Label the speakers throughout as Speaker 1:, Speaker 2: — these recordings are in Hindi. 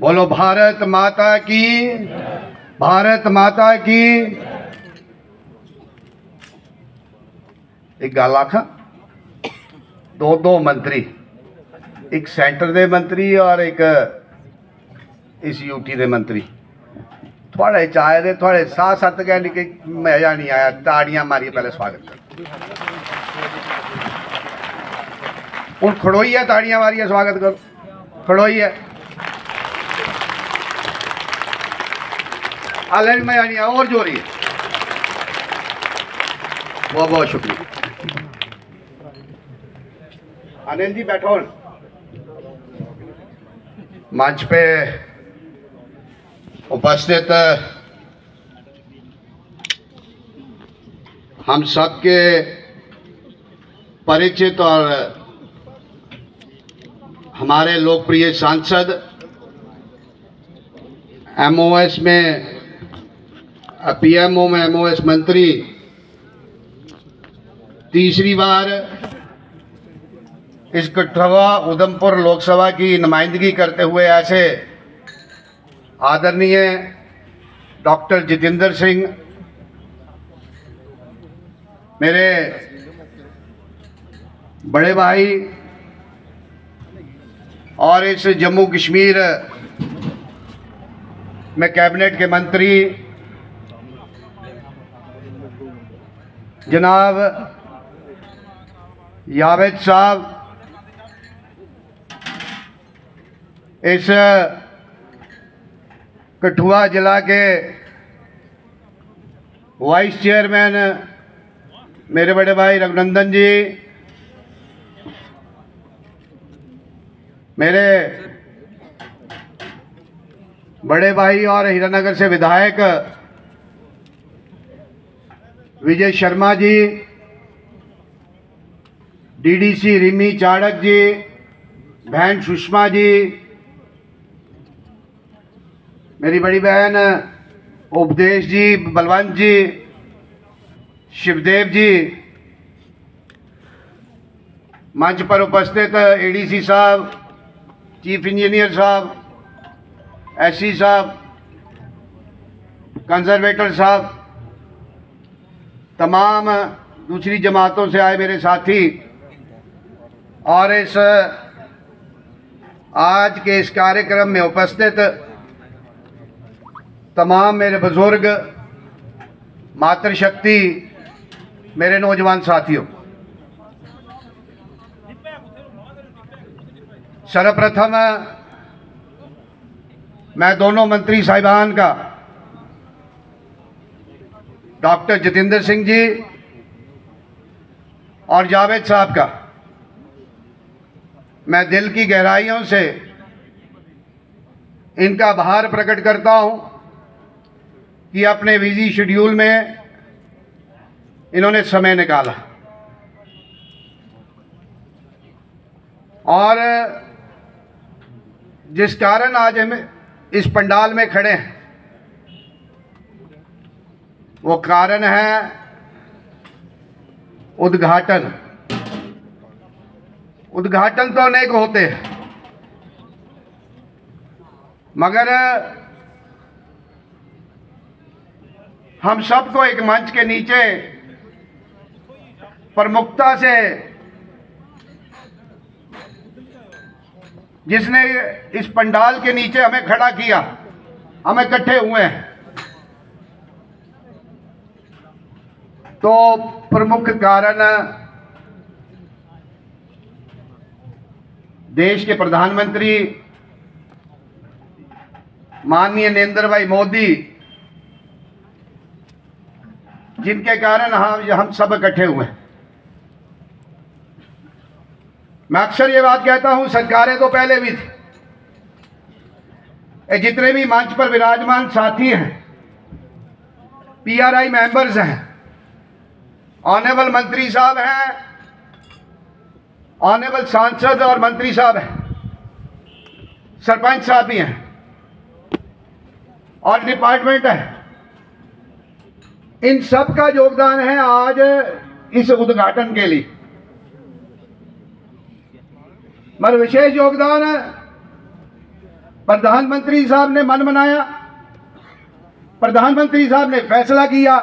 Speaker 1: बोलो भारत माता की, भारत माता की। एक गल आखा, दो मंत्री, एक सेंटर दे मंत्री और एक इस यूटी दे मंत्री, थोड़े चाहे दे थोड़े साथ साथ कहने कि मजा नहीं आया। ताड़ियां मारिए पहले स्वागत कर। हूँ खड़ोई है, ताड़ियां मारिए स्वागत करो। खड़ोई है, हाले भी मजा नहीं आया, और जोरी है। बहुत बहुत शुक्रिया। अनिल जी बैठो। मंच पे उपस्थित हम सबके परिचित और हमारे लोकप्रिय सांसद, एमओएस में पीएमओ में एमओएस मंत्री, तीसरी बार इस कठुआ उधमपुर लोकसभा की नुमाइंदगी करते हुए ऐसे आदरणीय डॉक्टर जितेंद्र सिंह, मेरे बड़े भाई, और इस जम्मू कश्मीर में कैबिनेट के मंत्री जनाब जावेद साहब, इस कठुआ जिला के वाइस चेयरमैन मेरे बड़े भाई रघुनंदन जी, मेरे बड़े भाई और हीरानगर से विधायक विजय शर्मा जी, डीडीसी रिमी चाड़क जी, बहन सुषमा जी, मेरी बड़ी बहन उपदेश जी, बलवंत जी, शिवदेव जी, मंच पर उपस्थित एडीसी साहब, चीफ इंजीनियर साहब, एससी साहब, कंजर्वेटर साहब, तमाम दूसरी जमातों से आए मेरे साथी, और इस आज के इस कार्यक्रम में उपस्थित तमाम मेरे बुजुर्ग, मातृशक्ति, मेरे नौजवान साथियों, सर्वप्रथम मैं दोनों मंत्री साहिबान का, डॉक्टर जितेंद्र सिंह जी और जावेद साहब का, मैं दिल की गहराइयों से इनका आभार प्रकट करता हूं कि अपने बिजी शेड्यूल में इन्होंने समय निकाला और जिस कारण आज हम इस पंडाल में खड़े हैं वो कारण है उद्घाटन। उद्घाटन तो अनेक होते हैं, मगर हम सबको एक मंच के नीचे प्रमुखता से, जिसने इस पंडाल के नीचे हमें खड़ा किया, हम इकट्ठे हुए हैं, तो प्रमुख कारण देश के प्रधानमंत्री माननीय नरेंद्र भाई मोदी, जिनके कारण हम सब इकट्ठे हुए हैं। मैं अक्सर ये बात कहता हूं, सरकारें तो पहले भी थी, जितने भी मंच पर विराजमान साथी हैं, पीआरआई मेंबर्स हैं, ऑनरेबल मंत्री साहब हैं, ऑनरेबल सांसद और मंत्री साहब हैं, सरपंच साहब भी हैं और डिपार्टमेंट है, इन सब का योगदान है आज इस उद्घाटन के लिए। मगर विशेष योगदान प्रधानमंत्री साहब ने मन बनाया। प्रधानमंत्री साहब ने फैसला किया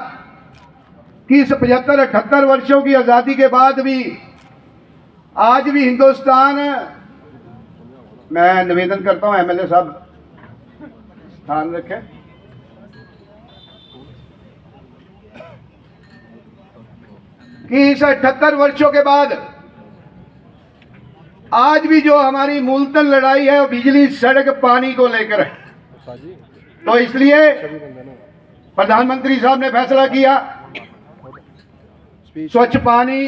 Speaker 1: कि इस 75-78 वर्षों की आज़ादी के बाद भी आज भी हिंदुस्तान, मैं निवेदन करता हूं एमएलए साहब स्थान रखें, कि इस 78 वर्षों के बाद आज भी जो हमारी मूलतन लड़ाई है वो बिजली, सड़क, पानी को लेकर है। तो इसलिए प्रधानमंत्री साहब ने फैसला किया स्वच्छ पानी,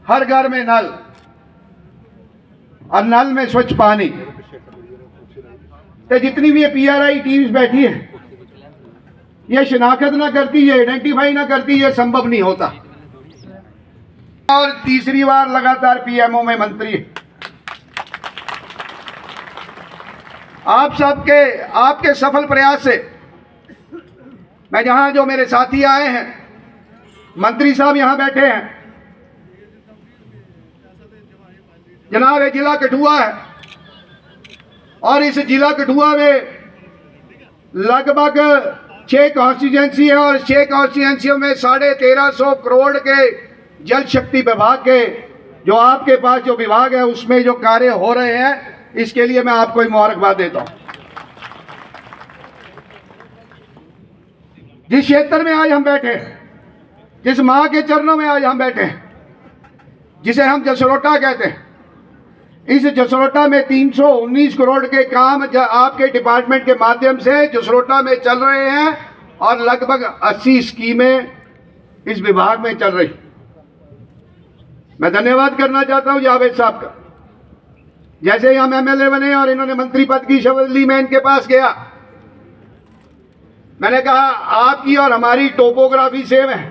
Speaker 1: हर घर में नल और नल में स्वच्छ पानी। तो जितनी भी ये पीआरआई टीम्स बैठी है, ये शिनाख्त ना करती, ये आइडेंटिफाई ना करती, ये संभव नहीं होता। और तीसरी बार लगातार पीएमओ में मंत्री। आप सबके, आपके सफल प्रयास से मैं जहां, जो मेरे साथी आए हैं, मंत्री साहब यहां बैठे हैं, जनाब ये जिला कठुआ है और इस जिला कठुआ में लगभग 6 कॉन्स्टिट्यूएंसी है और 6 कॉन्स्टिट्यूएंसियों में 1350 करोड़ के जल शक्ति विभाग के जो आपके पास जो विभाग है उसमें जो कार्य हो रहे हैं, इसके लिए मैं आपको मुबारकबाद देता हूं। जिस क्षेत्र में आज हम बैठे, जिस मां के चरणों में आज हम बैठे, जिसे हम जसरोटा कहते हैं, इस जसरोटा में 319 करोड़ के काम आपके डिपार्टमेंट के माध्यम से जसरोटा में चल रहे हैं और लगभग 80 स्कीमें इस विभाग में चल रही। मैं धन्यवाद करना चाहता हूं जावेद साहब का। जैसे ही हम एमएलए बने और इन्होंने मंत्री पद की शपथ ली, मैं इनके पास गया, मैंने कहा आपकी और हमारी टोपोग्राफी सेम है।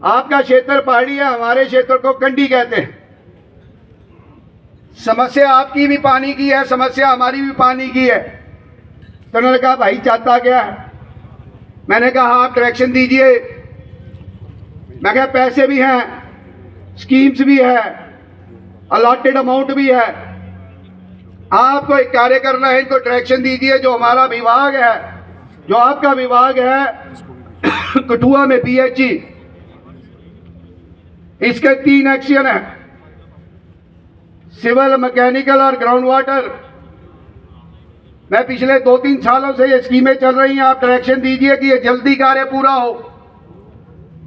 Speaker 1: आपका क्षेत्र पहाड़ी है, हमारे क्षेत्र को कंडी कहते हैं। समस्या आपकी भी पानी की है, समस्या हमारी भी पानी की है। तो उन्होंने कहा भाई चाहता क्या है? मैंने कहा आप डायरेक्शन दीजिए। मैं कहा पैसे भी हैं, स्कीम्स भी है, अलॉटेड अमाउंट भी है, आपको एक कार्य करना है, इनको डायरेक्शन दीजिए। जो हमारा विभाग है, जो आपका विभाग है कठुआ में पीएचई, इसके 3 एक्शन है, सिविल, मैकेनिकल और ग्राउंड वाटर। मैं पिछले 2-3 सालों से ये स्कीमें चल रही हैं, आप डायरेक्शन दीजिए कि ये जल्दी कार्य पूरा हो।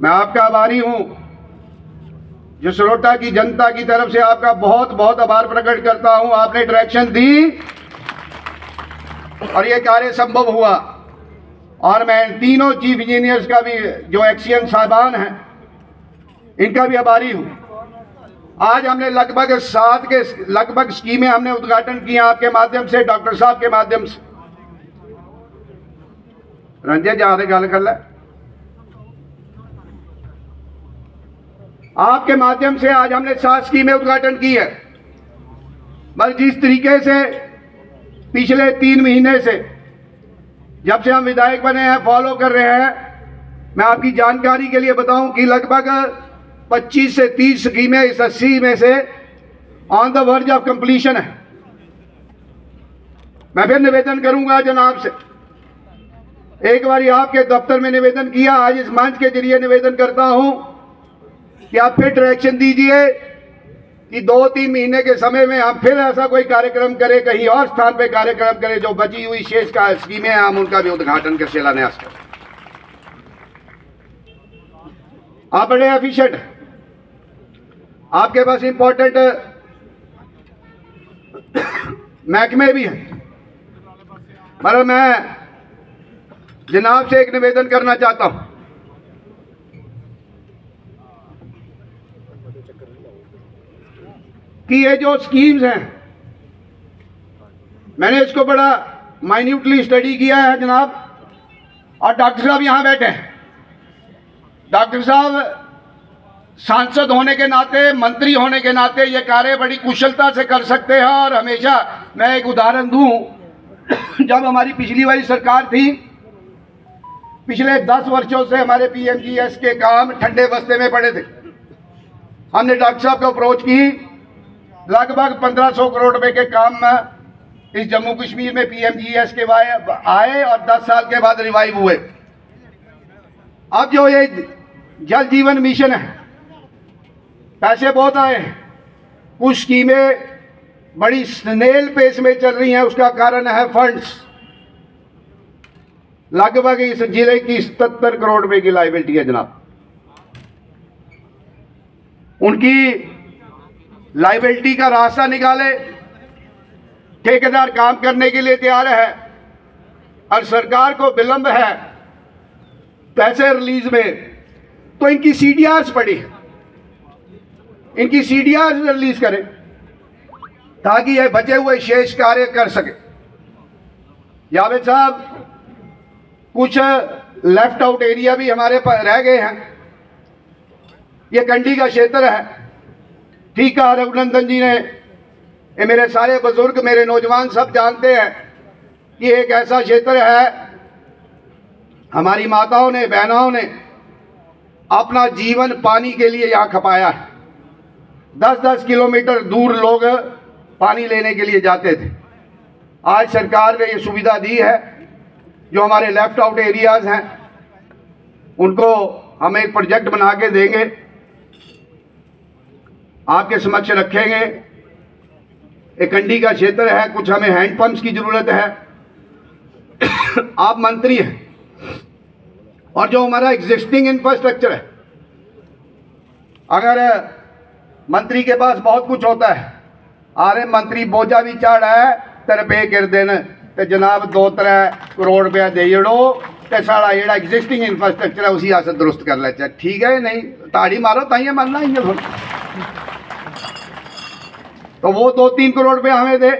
Speaker 1: मैं आपका आभारी हूं, जसरोटा की जनता की तरफ से आपका बहुत बहुत आभार प्रकट करता हूं। आपने डायरेक्शन दी और ये कार्य संभव हुआ। और मैं तीनों चीफ इंजीनियर्स का भी, जो एक्सीएन साहबान हैं, इनका भी आभारी हूं। आज हमने लगभग 7 के लगभग स्कीमें हमने उद्घाटन किए आपके माध्यम से, डॉक्टर साहब के माध्यम से। रंजय जहां गल कर ले, आपके माध्यम से आज हमने 7 स्कीमें उद्घाटन की है। बस जिस तरीके से पिछले 3 महीने से जब से हम विधायक बने हैं फॉलो कर रहे हैं, मैं आपकी जानकारी के लिए बताऊं कि लगभग 25 से 30 स्कीमें इस 80 में से on the verge of completion है। मैं फिर निवेदन करूंगा जनाब से, एक बार आपके दफ्तर में निवेदन किया, आज इस मंच के जरिए निवेदन करता हूं कि आप फिर डायरेक्शन दीजिए कि 2-3 महीने के समय में हम फिर ऐसा कोई कार्यक्रम करें, कहीं और स्थान पे कार्यक्रम करें, जो बची हुई शेष का स्कीमें हैं हम उनका भी उद्घाटन कर शिलान्यास करें। आप बड़े एफिशिएंट, आपके पास इंपॉर्टेंट महकमे भी हैं, मगर मैं जनाब से एक निवेदन करना चाहता हूं कि ये जो स्कीम्स हैं, मैंने इसको बड़ा माइन्यूटली स्टडी किया है जनाब। और डॉक्टर साहब यहाँ बैठे हैं, डॉक्टर साहब सांसद होने के नाते, मंत्री होने के नाते ये कार्य बड़ी कुशलता से कर सकते हैं। और हमेशा मैं एक उदाहरण दूं, जब हमारी पिछली वाली सरकार थी पिछले 10 वर्षों से हमारे पीएमजीएस के काम ठंडे बस्ते में पड़े थे। हमने डॉक्टर साहब को अप्रोच की, लगभग 1500 करोड़ रुपए के काम इस जम्मू कश्मीर में पीएमजीएस के आए और 10 साल के बाद रिवाइव हुए। अब जो ये जल जीवन मिशन है, पैसे बहुत आए, कुछ स्कीमें बड़ी स्नेल पेस में चल रही हैं, उसका कारण है फंड्स। लगभग इस जिले की 77 करोड़ रुपए की लायबिलिटी है जनाब। उनकी लायबिलिटी का रास्ता निकाले, ठेकेदार काम करने के लिए तैयार है और सरकार को विलंब है पैसे रिलीज में, तो इनकी सीडीआर्स पड़ी है, इनकी सीडीआर्स रिलीज करें ताकि ये बचे हुए शेष कार्य कर सके। जावेद साहब, कुछ लेफ्ट आउट एरिया भी हमारे पास रह गए हैं। ये कंडी का क्षेत्र है, ठीक कहा रघुनंदन जी ने, ये मेरे सारे बुजुर्ग, मेरे नौजवान सब जानते हैं कि एक ऐसा क्षेत्र है, हमारी माताओं ने, बहनों ने अपना जीवन पानी के लिए यहाँ खपाया है। 10-10 किलोमीटर दूर लोग पानी लेने के लिए जाते थे। आज सरकार ने ये सुविधा दी है। जो हमारे लेफ्ट आउट एरियाज हैं उनको हम एक प्रोजेक्ट बना के देंगे, आपके समक्ष रखेंगे। एक कंडी का क्षेत्र है, कुछ हमें हैंडपंप्स की जरूरत है। आप मंत्री हैं और जो हमारा एग्जिस्टिंग इंफ्रास्ट्रक्चर है, अगर मंत्री के पास बहुत कुछ होता है, आरे मंत्री बोझा भी चाड़ा है तेरे पे कर देना, तो जनाब 2-3 करोड़ रुपया दे जड़ो तो सारा जो एग्जिस्टिंग इंफ्रास्ट्रक्चर है उसी आसे दुरुस्त कर ले। ठीक है, नहीं ताड़ी मारो ताइए मरना ही है। तो वो 2-3 करोड़ रुपया हमें दे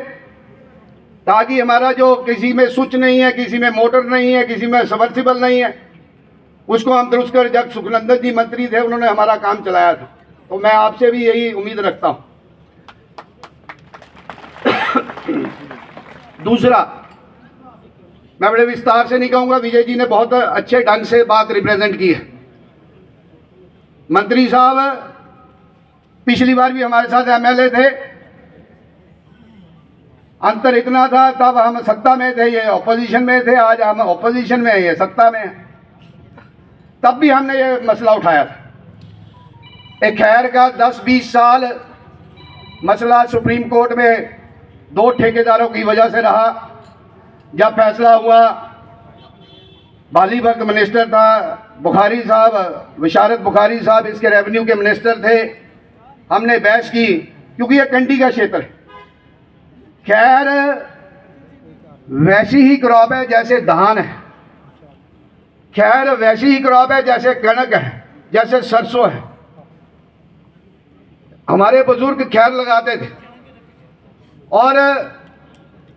Speaker 1: ताकि हमारा जो किसी में स्विच नहीं है, किसी में मोटर नहीं है, किसी में सबमर्सिबल नहीं है, उसको हम दुरुस्त कर। जब सुखनंदन जी मंत्री थे उन्होंने हमारा काम चलाया था, तो मैं आपसे भी यही उम्मीद रखता हूं। दूसरा, मैं बड़े विस्तार से नहीं कहूंगा, विजय जी ने बहुत अच्छे ढंग से बात रिप्रेजेंट की है। मंत्री साहब पिछली बार भी हमारे साथ एमएलए थे, अंतर इतना था, तब हम सत्ता में थे, ये ऑपोजिशन में थे। आज हम ऑपोजिशन में हैं, ये सत्ता में हैं। तब भी हमने ये मसला उठाया था। एक खैर का 10-20 साल मसला सुप्रीम कोर्ट में 2 ठेकेदारों की वजह से रहा। जब फैसला हुआ, बाली वक्त मिनिस्टर था बुखारी साहब, विशारत बुखारी साहब इसके रेवेन्यू के मिनिस्टर थे। हमने बहस की क्योंकि ये कंडी का क्षेत्र है। खैर वैसी ही क्रॉप है जैसे धान है, खैर वैसी ही क्रॉप है जैसे कणक है, जैसे सरसों है। हमारे बुजुर्ग खैर लगाते थे और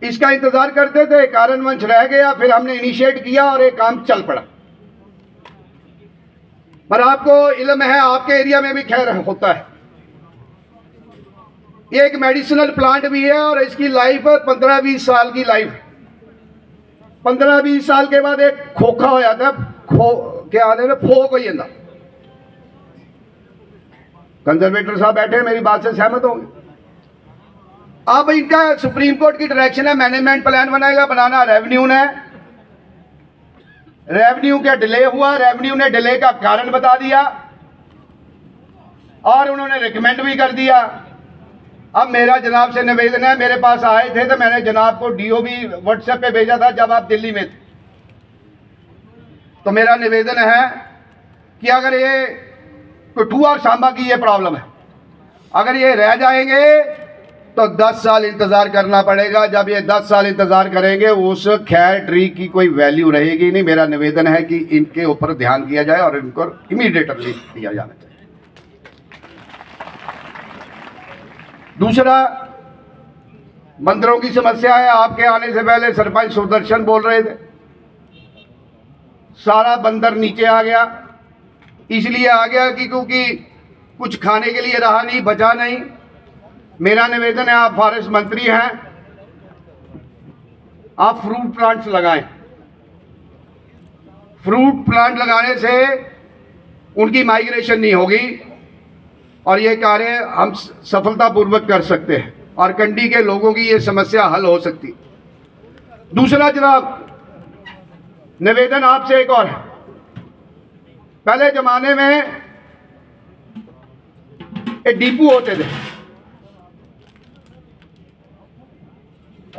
Speaker 1: इसका इंतजार करते थे, कारणवश रह गया, फिर हमने इनिशिएट किया और एक काम चल पड़ा। पर आपको इल्म है, आपके एरिया में भी खैर होता है। ये एक मेडिसिनल प्लांट भी है और इसकी लाइफ 15-20 साल की लाइफ। 15-20 साल के बाद एक खोखा हो जाता है, क्या आते हैं, फोक हो जाता। कंजर्वेटर साहब बैठे, मेरी बात से सहमत होंगे। अब इनका सुप्रीम कोर्ट की डायरेक्शन है, मैनेजमेंट प्लान बनाएगा, बनाना रेवेन्यू ने। रेवेन्यू का डिले हुआ, रेवेन्यू ने डिले का कारण बता दिया और उन्होंने रिकमेंड भी कर दिया। अब मेरा जनाब से निवेदन है, मेरे पास आए थे तो मैंने जनाब को डीओ भी व्हाट्सएप पे भेजा था जब आप दिल्ली में थे। तो मेरा निवेदन है कि अगर ये कठुआ और सांबा की ये प्रॉब्लम है, अगर ये रह जाएंगे तो 10 साल इंतजार करना पड़ेगा। जब ये 10 साल इंतजार करेंगे उस खैर ट्री की कोई वैल्यू रहेगी नहीं। मेरा निवेदन है कि इनके ऊपर ध्यान किया जाए और इनको इमीडिएट रिलीज दिया जाना चाहिए। दूसरा, बंदरों की समस्या है। आपके आने से पहले सरपंच सुदर्शन बोल रहे थे, सारा बंदर नीचे आ गया। इसलिए आ गया कि क्योंकि कुछ खाने के लिए रहा नहीं, बचा नहीं। मेरा निवेदन है, आप फॉरेस्ट मंत्री हैं, आप फ्रूट प्लांट्स लगाएं। फ्रूट प्लांट लगाने से उनकी माइग्रेशन नहीं होगी और ये कार्य हम सफलतापूर्वक कर सकते हैं और कंडी के लोगों की ये समस्या हल हो सकती। दूसरा जनाब, निवेदन आपसे एक और है। पहले जमाने में एक डिपू होते थे,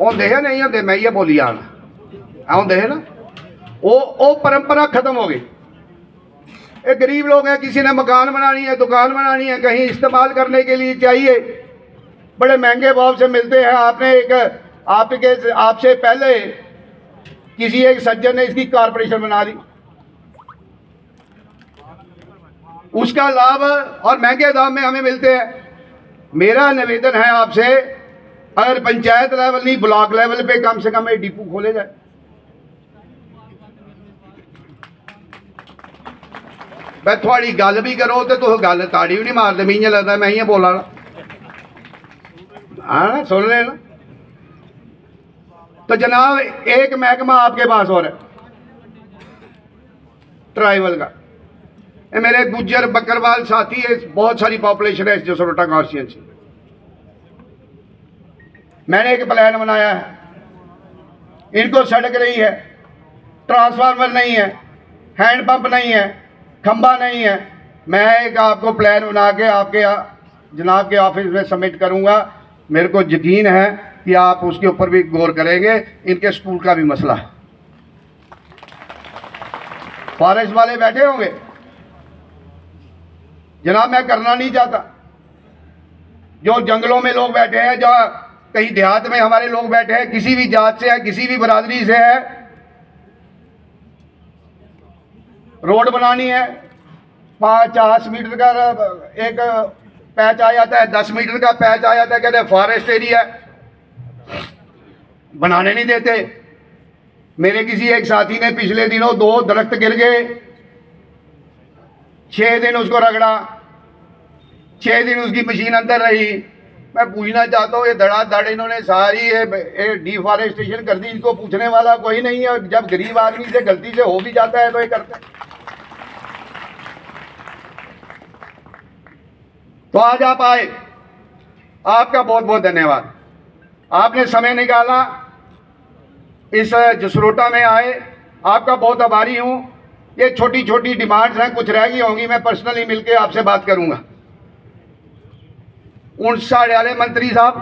Speaker 1: आते है नहीं आते, मैं ये बोली आते है ना, वो परंपरा खत्म हो गई। एक गरीब लोग हैं, किसी ने मकान बनानी है, दुकान बनानी है, कहीं इस्तेमाल करने के लिए चाहिए, बड़े महंगे भाव से मिलते हैं। आपसे पहले किसी एक सज्जन ने इसकी कारपोरेशन बना दी, उसका लाभ और महंगे दाम में हमें मिलते हैं। मेरा निवेदन है आपसे, अगर पंचायत लेवल नहीं ब्लॉक लेवल पे कम से कम एक डिपो खोले जाए। मैं थोड़ी गल भी करो तो तुम गल ताड़ी भी नहीं मारते, मैं लगता मैं ही बोला ना, हाँ ना, सुन लेना। तो जनाब एक महकमा आपके पास और है ट्राइबल का, ये मेरे गुज्जर बकरवाल साथी है, बहुत सारी पॉपुलेशन है इस जसरोटा कॉन्स्टिट्यूंसी। मैंने एक प्लान बनाया है, इनको सड़क नहीं है, ट्रांसफार्मर नहीं है, हैंड पंप नहीं है, खंबा नहीं है। मैं एक आपको प्लान बना के आपके जनाब के ऑफिस में सबमिट करूंगा। मेरे को यकीन है कि आप उसके ऊपर भी गौर करेंगे। इनके स्कूल का भी मसला है, फॉरेस्ट वाले बैठे होंगे जनाब, मैं करना नहीं चाहता। जो जंगलों में लोग बैठे हैं, जो कहीं देहात में हमारे लोग बैठे हैं, किसी भी जात से है, किसी भी बरादरी से है, रोड बनानी है, 50 मीटर का एक पैच आ जाता है, 10 मीटर का पैच आ जाता है, कहते हैं फॉरेस्ट एरिया है, बनाने नहीं देते। मेरे किसी एक साथी ने पिछले दिनों 2 दरख्त गिर गए, 6 दिन उसको रगड़ा, 6 दिन उसकी मशीन अंदर रही। मैं पूछना चाहता हूँ, ये धड़ाधड़ इन्होंने सारी ये डिफॉरेस्टेशन कर दी, इनको पूछने वाला कोई नहीं है। जब गरीब आदमी से गलती से हो भी जाता है तो ये करते हैं। तो आज आप आए, आपका बहुत बहुत धन्यवाद। आपने समय निकाला, इस जसरोटा में आए, आपका बहुत आभारी हूँ। ये छोटी छोटी डिमांड्स हैं, कुछ रह गई होंगी, मैं पर्सनली मिलके आपसे बात करूंगा। उन साढ़े वाले मंत्री साहब,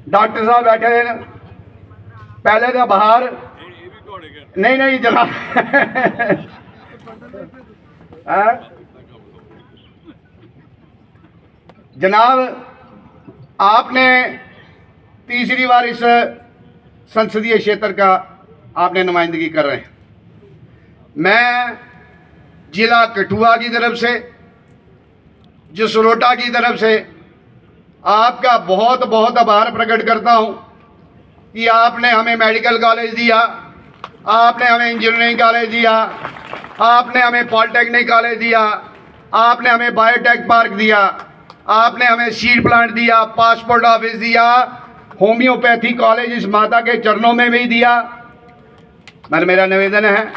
Speaker 1: डॉक्टर साहब बैठे हैं, पहले तो बाहर नहीं जनाब जनाब आपने तीसरी बार इस संसदीय क्षेत्र का आपने नुमाइंदगी कर रहे हैं। मैं जिला कठुआ की तरफ से, जसरोटा की तरफ से आपका बहुत बहुत आभार प्रकट करता हूं कि आपने हमें मेडिकल कॉलेज दिया, आपने हमें इंजीनियरिंग कॉलेज दिया, आपने हमें पॉलिटेक्निक कॉलेज दिया, आपने हमें बायोटेक पार्क दिया, आपने हमें सीड प्लांट दिया, पासपोर्ट ऑफिस दिया, होम्योपैथी कॉलेज इस माता के चरणों में भी दिया। मेरा निवेदन है,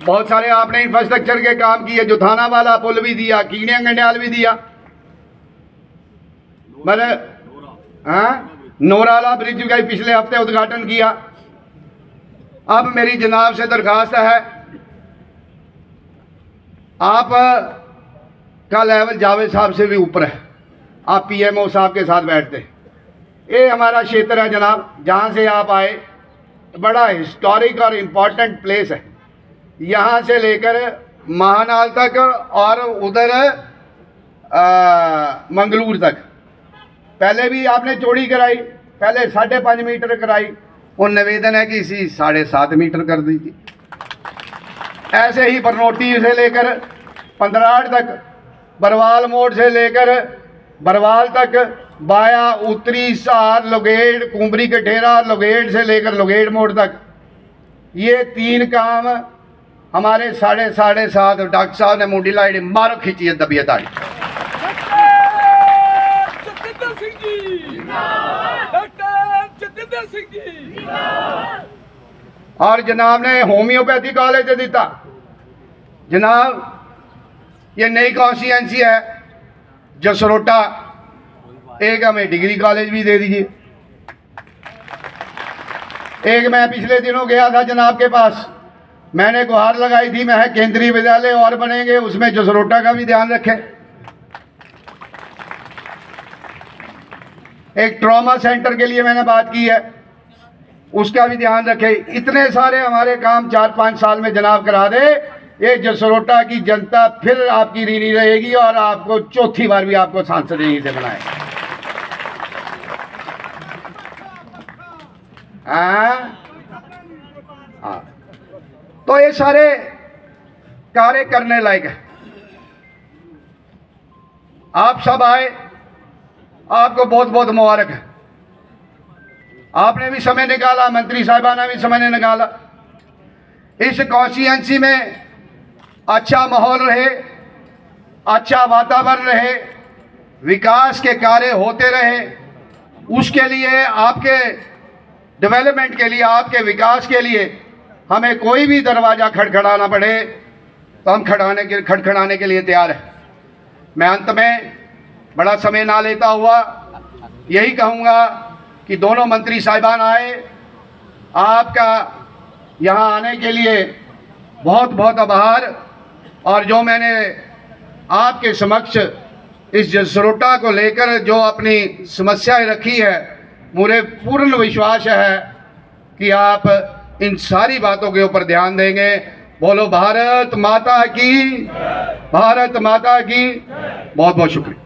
Speaker 1: बहुत सारे आपने इंफ्रास्ट्रक्चर के काम किए, जो थाना वाला पुल भी दिया, कीड़िया गंडियाल भी दिया, नोराला ब्रिज का पिछले हफ्ते उद्घाटन किया। अब मेरी जनाब से दरखास्त है, आप का लेवल जावेद साहब से भी ऊपर है, आप पीएमओ साहब के साथ बैठते। ये हमारा क्षेत्र है जनाब, जहाँ से आप आए, बड़ा हिस्टोरिक और इम्पोर्टेंट प्लेस है। यहाँ से लेकर महानाल तक और उधर मंगलूर तक। पहले भी आपने चौड़ी कराई, पहले 5.5 मीटर कराई, और निवेदन है कि इसी 7.5 मीटर कर दी थी। ऐसे ही बरनोटी से लेकर पंदराड़ तक, बरवाल मोड़ से लेकर बरवाल तक, बाया उत्तरी सार लोगेड़ कुंबरी कठेरा, लोगेड़ से लेकर लोगेड़ मोड़ तक, ये 3 काम हमारे 7.5 डॉक्टर साहब ने मुंडी लाई, मारो खींची है दबियत आई। और जनाब ने होम्योपैथी कॉलेज दे दिता। जनाब ये नई कॉन्स्टिट्यूंसी है जसरोटा, एक हमें डिग्री कॉलेज भी दे दीजिए। एक मैं पिछले दिनों गया था जनाब के पास, मैंने गुहार लगाई थी, मैं केंद्रीय विद्यालय और बनेंगे, उसमें जसरोटा का भी ध्यान रखें। एक ट्रॉमा सेंटर के लिए मैंने बात की है, उसका भी ध्यान रखें। इतने सारे हमारे काम 4-5 साल में जनाब करा दे, ये जसरोटा की जनता फिर आपकी ऋणी रहेगी और आपको चौथी बार भी आपको सांसद यहीं से बनाएगा। हाँ, तो ये सारे कार्य करने लायक है। आप सब आए, आपको बहुत बहुत मुबारक है। आपने भी समय निकाला, मंत्री साहिबाना भी समय निकाला। इस कॉन्स्टिट्यूंसी में अच्छा माहौल रहे, अच्छा वातावरण रहे, विकास के कार्य होते रहे, उसके लिए आपके डेवलपमेंट के लिए, आपके विकास के लिए हमें कोई भी दरवाज़ा खटखटाना पड़े तो हम खटखटाने के लिए तैयार हैं। मैं अंत में बड़ा समय ना लेता हुआ यही कहूँगा कि दोनों मंत्री साहिबान आए, आपका यहाँ आने के लिए बहुत बहुत आभार। और जो मैंने आपके समक्ष इस जसरोटा को लेकर जो अपनी समस्याएं रखी है, मुझे पूर्ण विश्वास है कि आप इन सारी बातों के ऊपर ध्यान देंगे। बोलो भारत माता की, भारत माता की। बहुत बहुत शुक्रिया।